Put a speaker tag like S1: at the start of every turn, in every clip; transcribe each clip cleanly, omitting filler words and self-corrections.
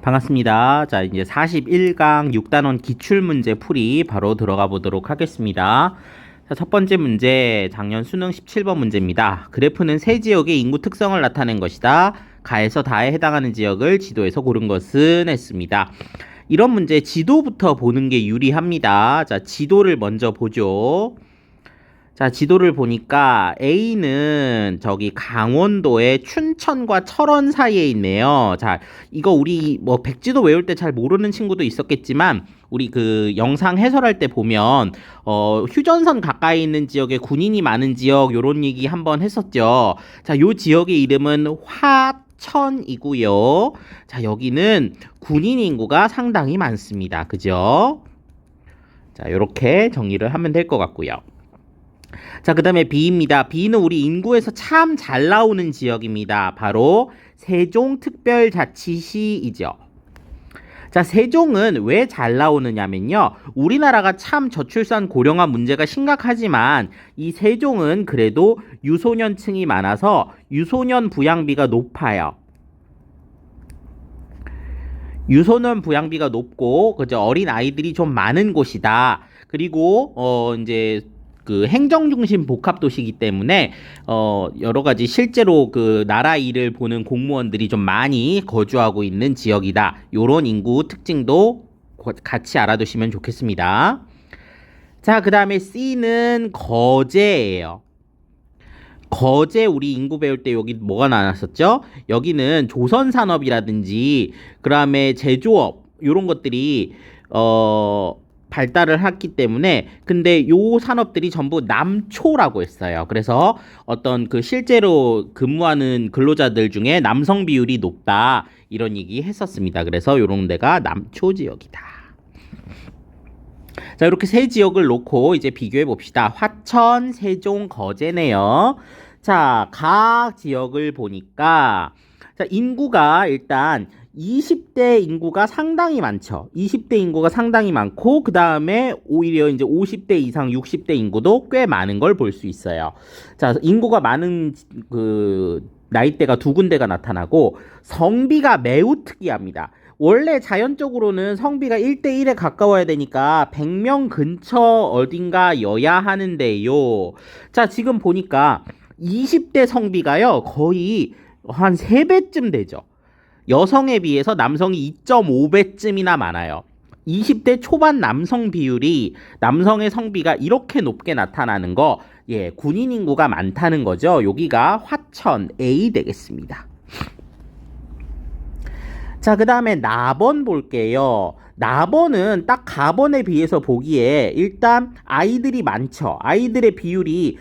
S1: 반갑습니다. 자, 이제 41강 6단원 기출문제 풀이 바로 들어가 보도록 하겠습니다. 자, 첫 번째 문제, 작년 수능 17번 문제입니다. 그래프는 세 지역의 인구 특성을 나타낸 것이다. 가에서 다에 해당하는 지역을 지도에서 고른 것은 했습니다. 이런 문제 지도부터 보는 게 유리합니다. 자, 지도를 먼저 보죠. 자, 지도를 보니까 A는 저기 강원도의 춘천과 철원 사이에 있네요. 자, 이거 우리 뭐 백지도 외울 때 잘 모르는 친구도 있었겠지만 우리 그 영상 해설할 때 보면 휴전선 가까이 있는 지역에 군인이 많은 지역 요런 얘기 한번 했었죠. 자, 요 지역의 이름은 화천이고요. 자, 여기는 군인 인구가 상당히 많습니다. 그죠? 자, 요렇게 정리를 하면 될 것 같고요. 자, 그 다음에 B입니다. B는 우리 인구에서 참 잘 나오는 지역입니다. 바로 세종특별자치시이죠. 자, 세종은 왜 잘 나오느냐면요. 우리나라가 참 저출산 고령화 문제가 심각하지만 이 세종은 그래도 유소년층이 많아서 유소년 부양비가 높아요. 유소년 부양비가 높고 그죠? 어린 아이들이 좀 많은 곳이다. 그리고 이제 그 행정중심 복합도시이기 때문에 여러 가지 실제로 그 나라 일을 보는 공무원들이 좀 많이 거주하고 있는 지역이다. 요런 인구 특징도 같이 알아두시면 좋겠습니다. 자, 그 다음에 C는 거제예요. 거제 우리 인구 배울 때 여기 뭐가 나왔었죠? 여기는 조선산업이라든지 그다음에 제조업 요런 것들이 발달을 했기 때문에 근데 요 산업들이 전부 남초라고 했어요. 그래서 어떤 그 실제로 근무하는 근로자들 중에 남성 비율이 높다 이런 얘기 했었습니다. 그래서 요런 데가 남초 지역이다. 자, 이렇게 세 지역을 놓고 이제 비교해 봅시다. 화천, 세종, 거제네요. 자, 각 지역을 보니까 자, 인구가 일단 20대 인구가 상당히 많죠. 20대 인구가 상당히 많고 그 다음에 오히려 이제 50대 이상 60대 인구도 꽤 많은 걸 볼 수 있어요. 자, 인구가 많은 그 나이대가 두 군데가 나타나고 성비가 매우 특이합니다. 원래 자연적으로는 성비가 1대1에 가까워야 되니까 100명 근처 어딘가여야 하는데요. 자, 지금 보니까 20대 성비가요 거의 한 3배쯤 되죠. 여성에 비해서 남성이 2.5배쯤이나 많아요. 20대 초반 남성 비율이 남성의 성비가 이렇게 높게 나타나는 거, 예, 군인 인구가 많다는 거죠. 여기가 화천 A 되겠습니다. 자, 그 다음에 나번 볼게요. 나번은 딱 가번에 비해서 보기에 일단 아이들이 많죠. 아이들의 비율이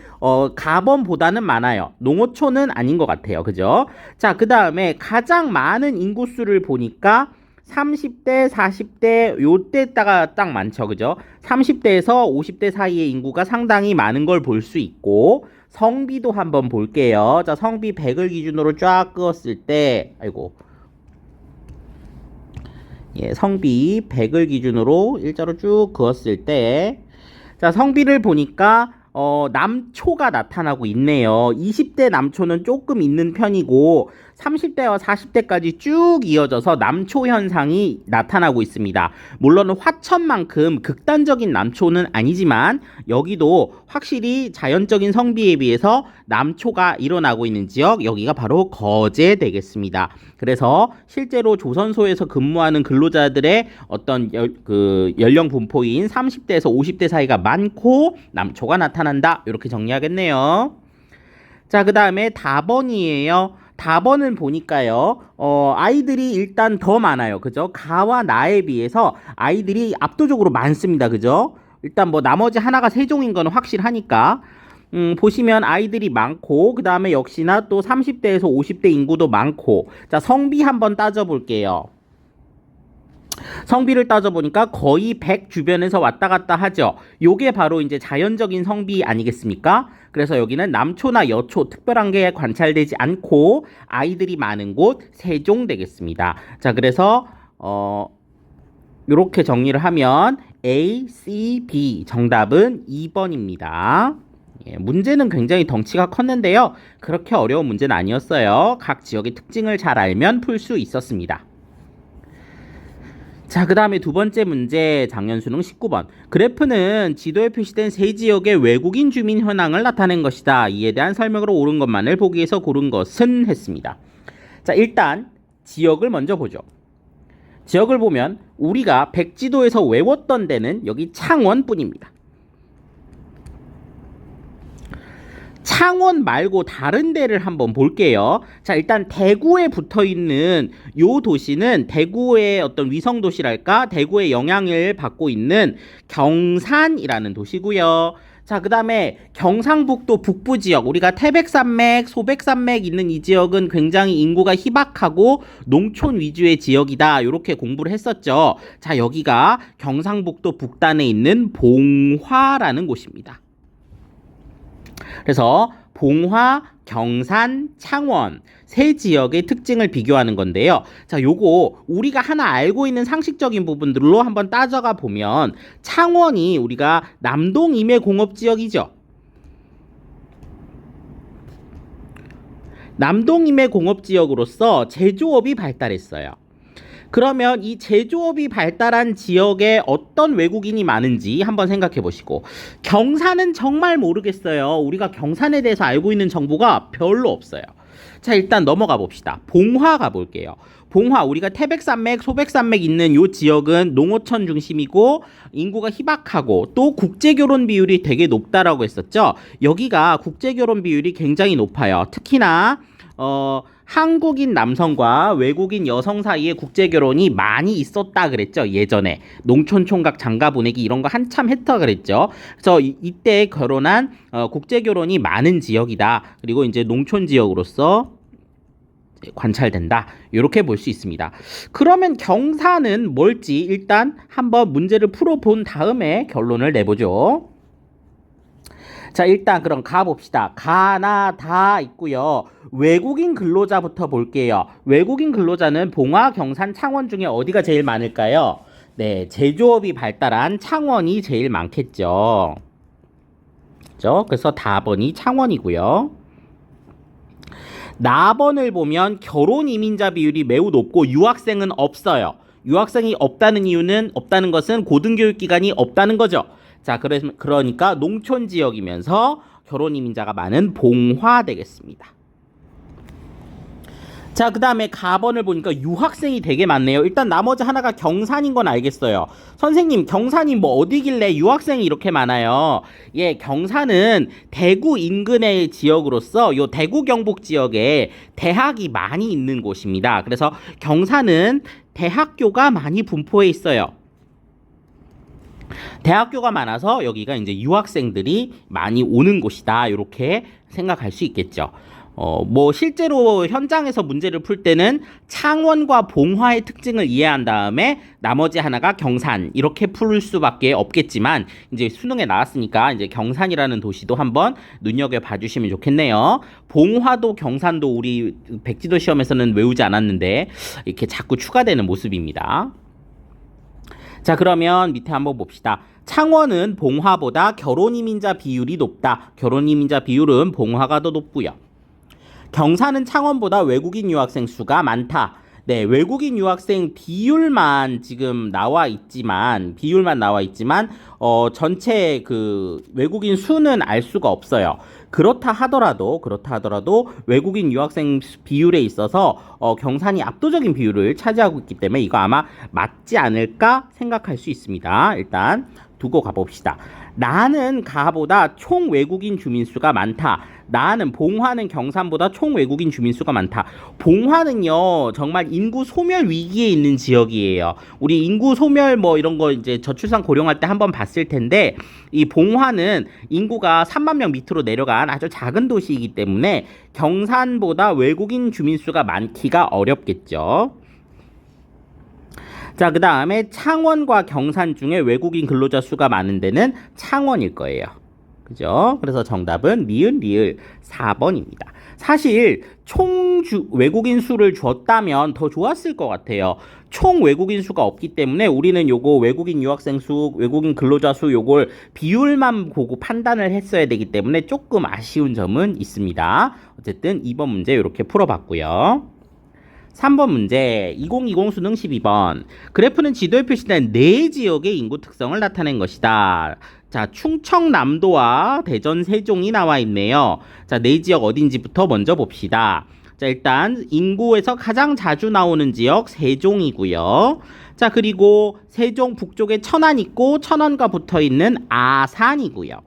S1: 가번보다는 많아요. 농어촌은 아닌 것 같아요. 그죠? 자, 그 다음에 가장 많은 인구수를 보니까 30대, 40대 요때다가 딱 많죠. 그죠? 30대에서 50대 사이의 인구가 상당히 많은 걸 볼 수 있고 성비도 한번 볼게요. 자, 성비 100을 기준으로 쫙 그었을 때 아이고 예, 성비 100을 기준으로 일자로 쭉 그었을 때 자, 성비를 보니까 남초가 나타나고 있네요. 20대 남초는 조금 있는 편이고 30대와 40대까지 쭉 이어져서 남초 현상이 나타나고 있습니다. 물론 화천만큼 극단적인 남초는 아니지만 여기도 확실히 자연적인 성비에 비해서 남초가 일어나고 있는 지역 여기가 바로 거제 되겠습니다. 그래서 실제로 조선소에서 근무하는 근로자들의 어떤 연령 분포인 30대에서 50대 사이가 많고 남초가 나타난다. 이렇게 정리하겠네요. 자, 그 다음에 다번이에요. 다번은 보니까요, 아이들이 일단 더 많아요. 그죠? 가와 나에 비해서 아이들이 압도적으로 많습니다. 그죠? 일단 뭐 나머지 하나가 세종인 건 확실하니까. 보시면 아이들이 많고 그 다음에 역시나 또 30대에서 50대 인구도 많고 자, 성비 한번 따져볼게요. 성비를 따져보니까 거의 100 주변에서 왔다 갔다 하죠. 요게 바로 이제 자연적인 성비 아니겠습니까? 그래서 여기는 남초나 여초 특별한 게 관찰되지 않고 아이들이 많은 곳 세종 되겠습니다. 자, 그래서 요렇게 정리를 하면 A, C, B 정답은 2번입니다. 예, 문제는 굉장히 덩치가 컸는데요. 그렇게 어려운 문제는 아니었어요. 각 지역의 특징을 잘 알면 풀 수 있었습니다. 자, 그 다음에 두 번째 문제 작년 수능 19번. 그래프는 지도에 표시된 세 지역의 외국인 주민 현황을 나타낸 것이다. 이에 대한 설명으로 옳은 것만을 보기에서 고른 것은 했습니다. 자, 일단 지역을 먼저 보죠. 지역을 보면 우리가 백지도에서 외웠던 데는 여기 창원뿐입니다. 창원 말고 다른 데를 한번 볼게요. 자, 일단 대구에 붙어 있는 요 도시는 대구의 어떤 위성 도시랄까? 대구의 영향을 받고 있는 경산이라는 도시고요. 자, 그 다음에 경상북도 북부 지역, 우리가 태백산맥, 소백산맥 있는 이 지역은 굉장히 인구가 희박하고 농촌 위주의 지역이다. 이렇게 공부를 했었죠. 자, 여기가 경상북도 북단에 있는 봉화라는 곳입니다. 그래서 봉화, 경산, 창원 세 지역의 특징을 비교하는 건데요. 자, 요거 우리가 하나 알고 있는 상식적인 부분들로 한번 따져가 보면 창원이 우리가 남동 임해 공업 지역이죠. 남동 임해 공업 지역으로서 제조업이 발달했어요. 그러면 이 제조업이 발달한 지역에 어떤 외국인이 많은지 한번 생각해 보시고, 경산은 정말 모르겠어요. 우리가 경산에 대해서 알고 있는 정보가 별로 없어요. 자, 일단 넘어가 봅시다. 봉화 가볼게요. 봉화, 우리가 태백산맥, 소백산맥 있는 요 지역은 농어촌 중심이고 인구가 희박하고 또 국제결혼 비율이 되게 높다라고 했었죠. 여기가 국제결혼 비율이 굉장히 높아요. 특히나 한국인 남성과 외국인 여성 사이에 국제결혼이 많이 있었다 그랬죠. 예전에 농촌 총각 장가 보내기 이런 거 한참 했다 그랬죠. 그래서 이때 결혼한 국제결혼이 많은 지역이다. 그리고 이제 농촌 지역으로서 관찰된다. 이렇게 볼 수 있습니다. 그러면 경사는 뭘지 일단 한번 문제를 풀어본 다음에 결론을 내보죠. 자, 일단 그럼 가봅시다. 가나 다 있고요. 외국인 근로자부터 볼게요. 외국인 근로자는 봉화, 경산, 창원 중에 어디가 제일 많을까요? 네, 제조업이 발달한 창원이 제일 많겠죠. 그렇죠? 그래서 다번이 창원이고요. 나번을 보면 결혼 이민자 비율이 매우 높고 유학생은 없어요. 유학생이 없다는 이유는 없다는 것은 고등교육 기관이 없다는 거죠. 자, 그러니까 농촌 지역이면서 결혼 이민자가 많은 봉화 되겠습니다. 자, 그 다음에 가번을 보니까 유학생이 되게 많네요. 일단 나머지 하나가 경산인 건 알겠어요. 선생님, 경산이 뭐 어디길래 유학생이 이렇게 많아요? 예, 경산은 대구 인근의 지역으로서 요 대구 경북 지역에 대학이 많이 있는 곳입니다. 그래서 경산은 대학교가 많이 분포해 있어요. 대학교가 많아서 여기가 이제 유학생들이 많이 오는 곳이다. 이렇게 생각할 수 있겠죠. 뭐 실제로 현장에서 문제를 풀 때는 창원과 봉화의 특징을 이해한 다음에 나머지 하나가 경산 이렇게 풀 수밖에 없겠지만 이제 수능에 나왔으니까 이제 경산이라는 도시도 한번 눈여겨 봐주시면 좋겠네요. 봉화도 경산도 우리 백지도 시험에서는 외우지 않았는데 이렇게 자꾸 추가되는 모습입니다. 자, 그러면 밑에 한번 봅시다. 창원은 봉화보다 결혼 이민자 비율이 높다. 결혼 이민자 비율은 봉화가 더 높고요. 경산은 창원보다 외국인 유학생 수가 많다. 네, 외국인 유학생 비율만 지금 나와 있지만 전체 그 외국인 수는 알 수가 없어요. 그렇다 하더라도 외국인 유학생 비율에 있어서 경산이 압도적인 비율을 차지하고 있기 때문에 이거 아마 맞지 않을까 생각할 수 있습니다. 일단 두고 가봅시다. 나는 가보다 총 외국인 주민 수가 많다. 나는 봉화는 경산보다 총 외국인 주민 수가 많다. 봉화는요 정말 인구 소멸 위기에 있는 지역이에요. 우리 인구 소멸 뭐 이런 거 이제 저출산 고령화 때 한번 봤을 텐데 이 봉화는 인구가 3만 명 밑으로 내려간 아주 작은 도시이기 때문에 경산보다 외국인 주민 수가 많기가 어렵겠죠. 자, 그 다음에 창원과 경산 중에 외국인 근로자 수가 많은 데는 창원일 거예요. 그죠? 그래서 정답은 니은 리을 4번입니다. 사실 총 외국인 수를 줬다면 더 좋았을 것 같아요. 총 외국인 수가 없기 때문에 우리는 요거 외국인 유학생 수, 외국인 근로자 수 요걸 비율만 보고 판단을 했어야 되기 때문에 조금 아쉬운 점은 있습니다. 어쨌든 2번 문제 이렇게 풀어봤고요. 3번 문제 2020 수능 12번 그래프는 지도에 표시된 4지역의 인구 특성을 나타낸 것이다. 자, 충청남도와 대전 세종이 나와 있네요. 자, 4지역 어딘지부터 먼저 봅시다. 자, 일단 인구에서 가장 자주 나오는 지역 세종이고요. 자, 그리고 세종 북쪽에 천안 있고 천안과 붙어있는 아산이고요.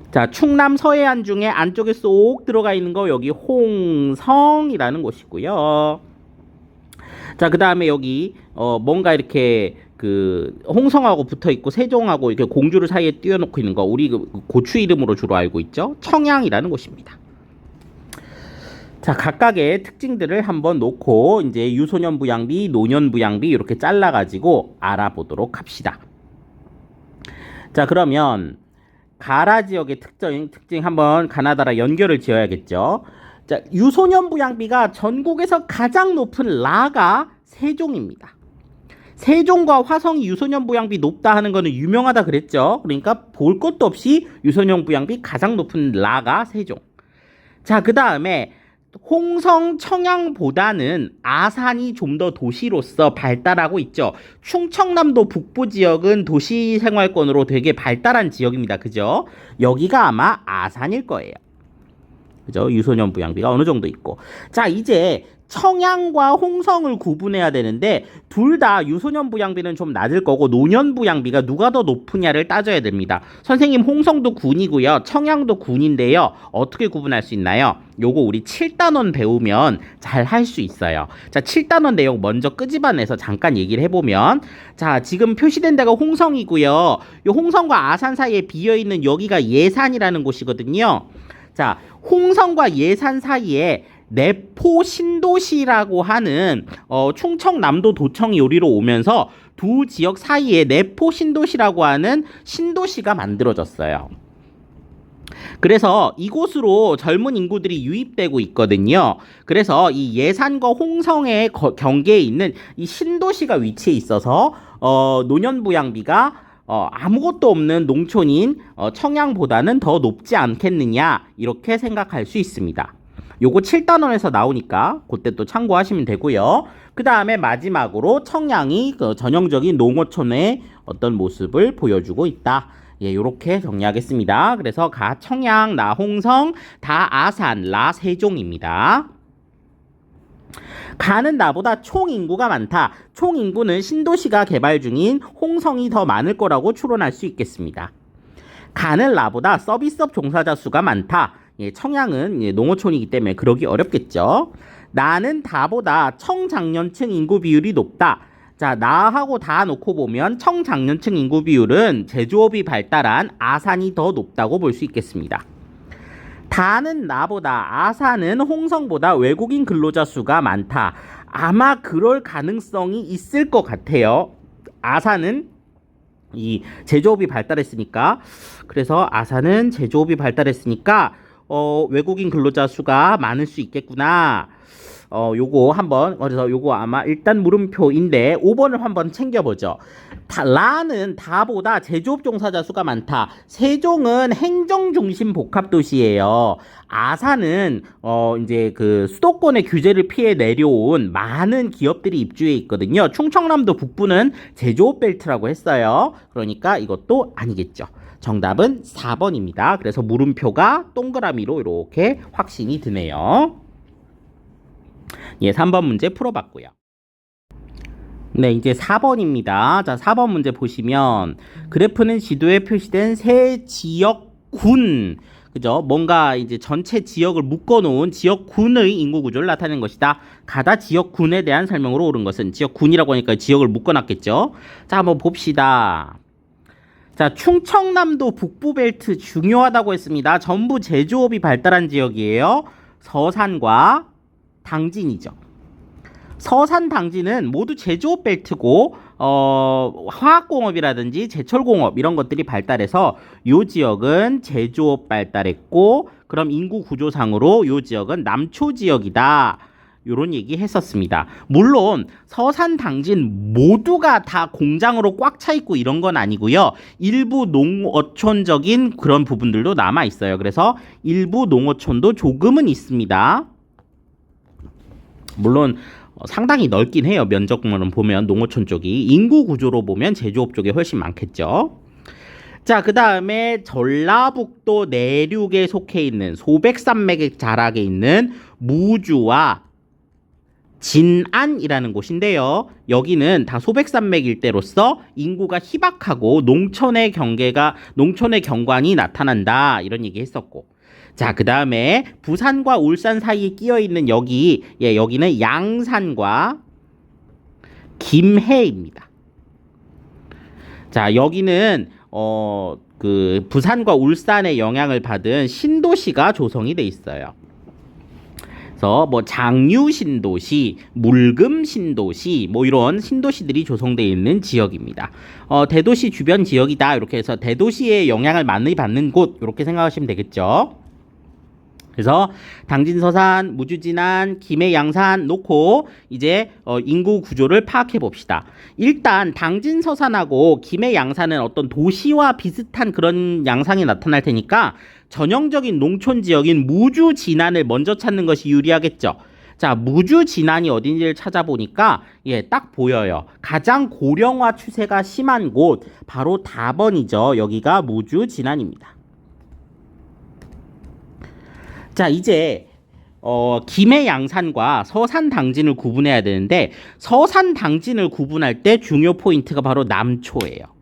S1: 자, 충남 서해안 중에 안쪽에 쏙 들어가 있는 거 여기 홍성이라는 곳이고요. 자, 그 다음에 여기 뭔가 이렇게 그 홍성하고 붙어 있고 세종하고 이렇게 공주를 사이에 띄워놓고 있는 거 우리 그 고추 이름으로 주로 알고 있죠. 청양이라는 곳입니다. 자, 각각의 특징들을 한번 놓고 이제 유소년 부양비, 노년 부양비 이렇게 잘라가지고 알아보도록 합시다. 자, 그러면 가라 지역의 특징 한번 가나다라 연결을 지어야겠죠. 자, 유소년 부양비가 전국에서 가장 높은 라가 세종입니다. 세종과 화성이 유소년 부양비 높다 하는 거는 유명하다 그랬죠. 그러니까 볼 것도 없이 유소년 부양비 가장 높은 라가 세종. 자, 그 다음에 홍성, 청양보다는 아산이 좀 더 도시로서 발달하고 있죠. 충청남도 북부 지역은 도시 생활권으로 되게 발달한 지역입니다. 그죠? 여기가 아마 아산일 거예요. 그죠? 유소년 부양비가 어느 정도 있고. 자, 이제 청양과 홍성을 구분해야 되는데 둘 다 유소년 부양비는 좀 낮을 거고 노년 부양비가 누가 더 높으냐를 따져야 됩니다. 선생님 홍성도 군이고요. 청양도 군인데요. 어떻게 구분할 수 있나요? 요거 우리 7단원 배우면 잘 할 수 있어요. 자, 7단원 내용 먼저 끄집어내서 잠깐 얘기를 해보면 자, 지금 표시된 데가 홍성이고요. 요 홍성과 아산 사이에 비어있는 여기가 예산이라는 곳이거든요. 자, 홍성과 예산 사이에 내포 신도시라고 하는 충청남도 도청 요리로 오면서 두 지역 사이에 내포 신도시라고 하는 신도시가 만들어졌어요. 그래서 이곳으로 젊은 인구들이 유입되고 있거든요. 그래서 이 예산과 홍성의 경계에 있는 이 신도시가 위치해 있어서 노년 부양비가 아무것도 없는 농촌인 청양보다는 더 높지 않겠느냐 이렇게 생각할 수 있습니다. 요거 7단원에서 나오니까 그때 또 참고하시면 되고요. 그 다음에 마지막으로 청양이 그 전형적인 농어촌의 어떤 모습을 보여주고 있다. 예, 요렇게 정리하겠습니다. 그래서 가 청양, 나 홍성, 다 아산, 라 세종입니다. 가는 나보다 총 인구가 많다. 총 인구는 신도시가 개발 중인 홍성이 더 많을 거라고 추론할 수 있겠습니다. 가는 나보다 서비스업 종사자 수가 많다. 예, 청양은 농어촌이기 때문에 그러기 어렵겠죠. 나는 다보다 청장년층 인구 비율이 높다. 자, 나하고 다 놓고 보면 청장년층 인구 비율은 제조업이 발달한 아산이 더 높다고 볼 수 있겠습니다. 다는 나보다 아산은 홍성보다 외국인 근로자 수가 많다. 아마 그럴 가능성이 있을 것 같아요. 아산은 이 제조업이 발달했으니까 그래서 아산은 제조업이 발달했으니까 외국인 근로자 수가 많을 수 있겠구나. 요거 한번 그래서 요거 아마 일단 물음표인데 5번을 한번 챙겨보죠. 라는 다보다 제조업 종사자 수가 많다. 세종은 행정 중심 복합 도시예요. 아산은 이제 그 수도권의 규제를 피해 내려온 많은 기업들이 입주해 있거든요. 충청남도 북부는 제조업 벨트라고 했어요. 그러니까 이것도 아니겠죠. 정답은 4번입니다. 그래서 물음표가 동그라미로 이렇게 확신이 드네요. 예, 3번 문제 풀어봤고요. 네, 이제 4번입니다. 자, 4번 문제 보시면 그래프는 지도에 표시된 세 지역군, 그죠? 뭔가 이제 전체 지역을 묶어놓은 지역군의 인구 구조를 나타낸 것이다. 가다 지역군에 대한 설명으로 옳은 것은 지역군이라고 하니까 지역을 묶어놨겠죠. 자, 한번 봅시다. 자, 충청남도 북부벨트 중요하다고 했습니다. 전부 제조업이 발달한 지역이에요. 서산과 당진이죠. 서산 당진은 모두 제조업 벨트고 화학공업이라든지 제철공업 이런 것들이 발달해서 이 지역은 제조업 발달했고 그럼 인구 구조상으로 이 지역은 남초 지역이다. 이런 얘기 했었습니다. 물론 서산 당진 모두가 다 공장으로 꽉 차 있고 이런 건 아니고요. 일부 농어촌적인 그런 부분들도 남아 있어요. 그래서 일부 농어촌도 조금은 있습니다. 물론 상당히 넓긴 해요. 면적만 보면 농어촌 쪽이. 인구 구조로 보면 제조업 쪽에 훨씬 많겠죠. 자, 그 다음에 전라북도 내륙에 속해 있는 소백산맥의 자락에 있는 무주와 진안이라는 곳인데요. 여기는 다 소백산맥 일대로서 인구가 희박하고 농촌의 경관이 나타난다. 이런 얘기 했었고. 자, 그 다음에 부산과 울산 사이에 끼어 있는 여기는 양산과 김해입니다. 자, 여기는 부산과 울산의 영향을 받은 신도시가 조성이 돼 있어요. 그래서 뭐 장유 신도시, 물금 신도시, 뭐 이런 신도시들이 조성되어 있는 지역입니다. 대도시 주변 지역이다. 이렇게 해서 대도시의 영향을 많이 받는 곳 이렇게 생각하시면 되겠죠. 그래서 당진, 서산, 무주, 진안, 김해, 양산 놓고 이제 인구 구조를 파악해 봅시다. 일단 당진, 서산하고 김해, 양산은 어떤 도시와 비슷한 그런 양상이 나타날 테니까 전형적인 농촌 지역인 무주, 진안을 먼저 찾는 것이 유리하겠죠. 자, 무주, 진안이 어딘지를 찾아보니까 딱 보여요. 가장 고령화 추세가 심한 곳 바로 답번이죠. 여기가 무주, 진안입니다. 자, 이제 김해 양산과 서산 당진을 구분해야 되는데 서산 당진을 구분할 때 중요 포인트가 바로 남초예요.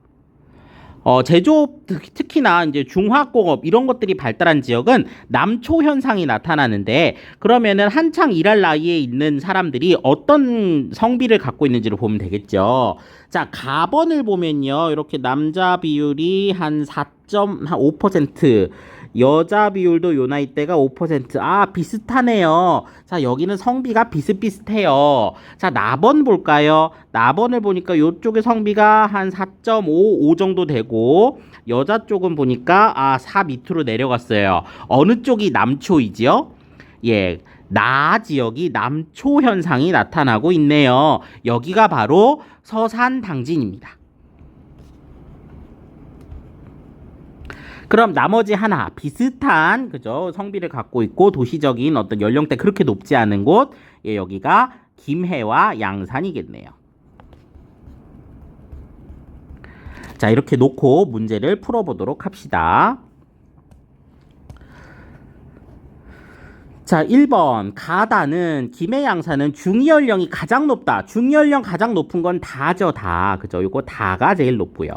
S1: 제조업 특히나 이제 중화공업 이런 것들이 발달한 지역은 남초 현상이 나타나는데 그러면은 한창 일할 나이에 있는 사람들이 어떤 성비를 갖고 있는지를 보면 되겠죠. 자, 가번을 보면요. 이렇게 남자 비율이 한 4.5%, 여자 비율도 요 나이 대가 5%. 아, 비슷하네요. 자, 여기는 성비가 비슷비슷해요. 자, 나번 볼까요? 나번을 보니까 요쪽의 성비가 한 4.55 정도 되고 여자 쪽은 보니까 4 밑으로 내려갔어요. 어느 쪽이 남초이지요? 예, 나 지역이 남초 현상이 나타나고 있네요. 여기가 바로 서산 당진입니다. 그럼 나머지 하나 비슷한 그죠 성비를 갖고 있고 도시적인 어떤 연령대 그렇게 높지 않은 곳 여기가 김해와 양산이겠네요. 자, 이렇게 놓고 문제를 풀어보도록 합시다. 자, 1번 가다는 김해 양산은 중위연령이 가장 높다. 중위연령 가장 높은 건 다죠. 다. 그죠? 요거 다가 제일 높고요.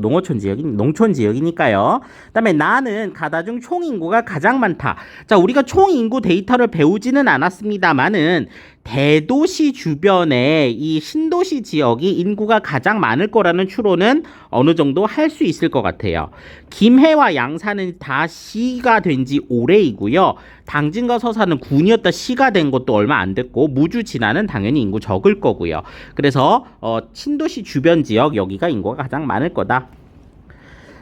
S1: 농촌 지역이니까요. 그다음에 나는 가다 중 총 인구가 가장 많다. 자, 우리가 총 인구 데이터를 배우지는 않았습니다만은 대도시 주변에 이 신도시 지역이 인구가 가장 많을 거라는 추론은 어느 정도 할 수 있을 것 같아요. 김해와 양산은 다 시가 된 지 오래이고요. 당진과 서산은 군이었다 시가 된 것도 얼마 안 됐고 무주, 진안은 당연히 인구 적을 거고요. 그래서 신도시 주변 지역 여기가 인구가 가장 많을 거다.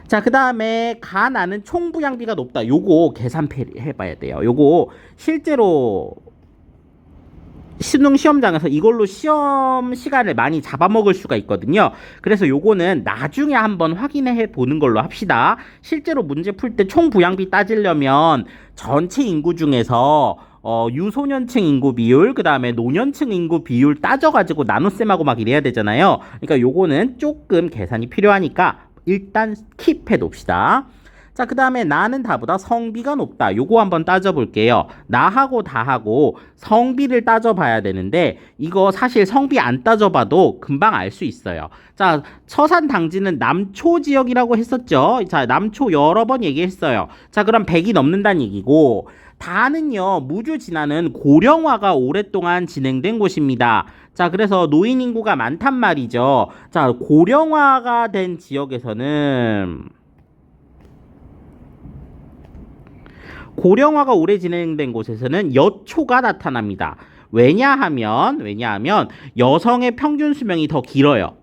S1: 자, 그 다음에 가나는 총부양비가 높다. 요거 계산해봐야 돼요. 요거 실제로 수능 시험장에서 이걸로 시험 시간을 많이 잡아먹을 수가 있거든요. 그래서 요거는 나중에 한번 확인해 보는 걸로 합시다. 실제로 문제 풀 때 총 부양비 따지려면 전체 인구 중에서 유소년층 인구 비율, 그 다음에 노년층 인구 비율 따져가지고 나눗셈하고 막 이래야 되잖아요. 그러니까 요거는 조금 계산이 필요하니까 일단 킵해 둡시다. 자, 그 다음에 나는 다보다 성비가 높다. 요거 한번 따져볼게요. 나하고 다하고 성비를 따져봐야 되는데 이거 사실 성비 안 따져봐도 금방 알 수 있어요. 자, 서산 당진은 남초 지역이라고 했었죠. 자, 남초 여러 번 얘기했어요. 자, 그럼 100이 넘는다는 얘기고 다는요, 무주 진안은 고령화가 오랫동안 진행된 곳입니다. 자, 그래서 노인 인구가 많단 말이죠. 자, 고령화가 된 지역에서는 고령화가 오래 진행된 곳에서는 여초가 나타납니다. 왜냐하면 여성의 평균 수명이 더 길어요.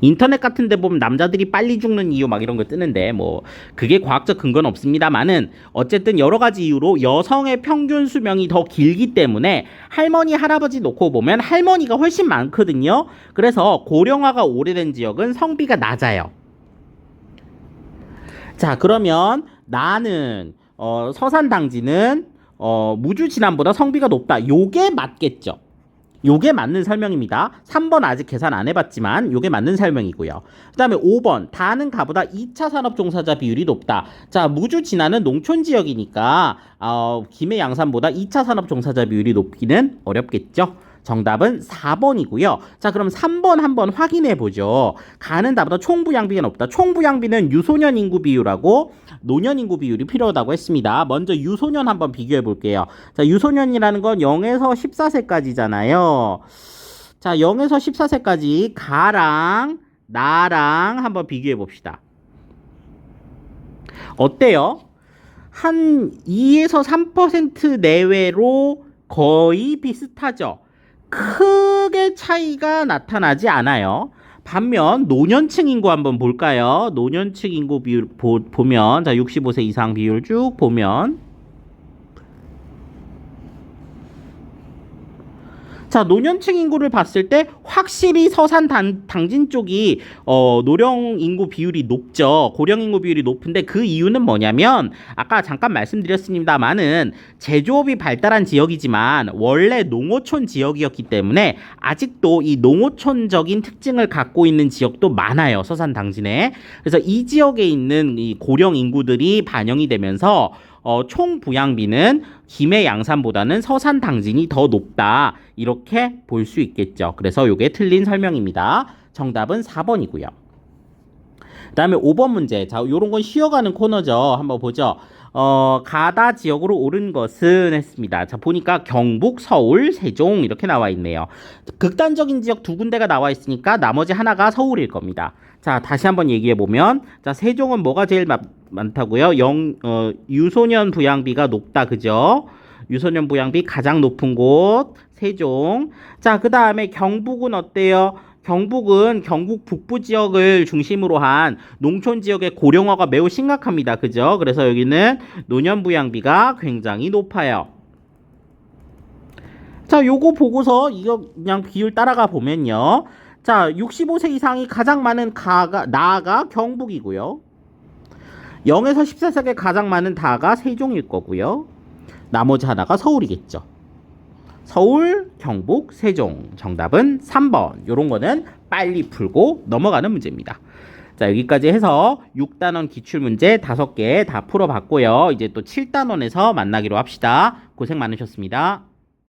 S1: 인터넷 같은 데 보면 남자들이 빨리 죽는 이유 막 이런 거 뜨는데 뭐 그게 과학적 근거는 없습니다만은 어쨌든 여러 가지 이유로 여성의 평균 수명이 더 길기 때문에 할머니 할아버지 놓고 보면 할머니가 훨씬 많거든요. 그래서 고령화가 오래된 지역은 성비가 낮아요. 자, 그러면 나는 서산 당진은 무주 진압보다 성비가 높다. 요게 맞겠죠. 요게 맞는 설명입니다. 3번 아직 계산 안 해봤지만 요게 맞는 설명이고요. 그 다음에 5번 다는 가보다 2차 산업 종사자 비율이 높다. 자, 무주 진안은 농촌 지역이니까 김해 양산보다 2차 산업 종사자 비율이 높기는 어렵겠죠. 정답은 4번이고요. 자, 그럼 3번 한번 확인해 보죠. 가는 나보다 총부양비가 높다. 총부양비는 유소년 인구 비율하고 노년 인구 비율이 필요하다고 했습니다. 먼저 유소년 한번 비교해 볼게요. 자, 유소년이라는 건 0에서 14세까지잖아요. 자, 0에서 14세까지 가랑 나랑 한번 비교해 봅시다. 어때요? 한 2에서 3% 내외로 거의 비슷하죠. 크게 차이가 나타나지 않아요. 반면 노년층 인구 한번 볼까요? 노년층 인구 비율 보면 자 65세 이상 비율 쭉 보면 자, 노년층 인구를 봤을 때 확실히 서산 당진 쪽이 노령 인구 비율이 높죠. 고령 인구 비율이 높은데 그 이유는 뭐냐면 아까 잠깐 말씀드렸습니다만은 제조업이 발달한 지역이지만 원래 농어촌 지역이었기 때문에 아직도 이 농어촌적인 특징을 갖고 있는 지역도 많아요. 서산 당진에. 그래서 이 지역에 있는 이 고령 인구들이 반영이 되면서 총 부양비는 김해 양산보다는 서산 당진이 더 높다. 이렇게 볼 수 있겠죠. 그래서 이게 틀린 설명입니다. 정답은 4번이고요. 그 다음에 5번 문제. 자, 요런 건 쉬어가는 코너죠. 한번 보죠. 가다 지역으로 옳은 것은 했습니다. 자, 보니까 경북, 서울, 세종 이렇게 나와 있네요. 극단적인 지역 두 군데가 나와 있으니까 나머지 하나가 서울일 겁니다. 자, 다시 한번 얘기해 보면, 자, 세종은 뭐가 제일 많다고요? 유소년 부양비가 높다, 그죠? 유소년 부양비 가장 높은 곳 세종. 자, 그 다음에 경북은 어때요? 경북은 경북 북부 지역을 중심으로 한 농촌 지역의 고령화가 매우 심각합니다. 그죠? 그래서 여기는 노년 부양비가 굉장히 높아요. 자, 요거 보고서 이거 그냥 비율 따라가 보면요. 자, 65세 이상이 가장 많은 나가 경북이고요. 0에서 14세가 가장 많은 다가 세종일 거고요. 나머지 하나가 서울이겠죠. 서울, 경북, 세종. 정답은 3번. 요런 거는 빨리 풀고 넘어가는 문제입니다. 자, 여기까지 해서 6단원 기출문제 5개 다 풀어봤고요. 이제 또 7단원에서 만나기로 합시다. 고생 많으셨습니다.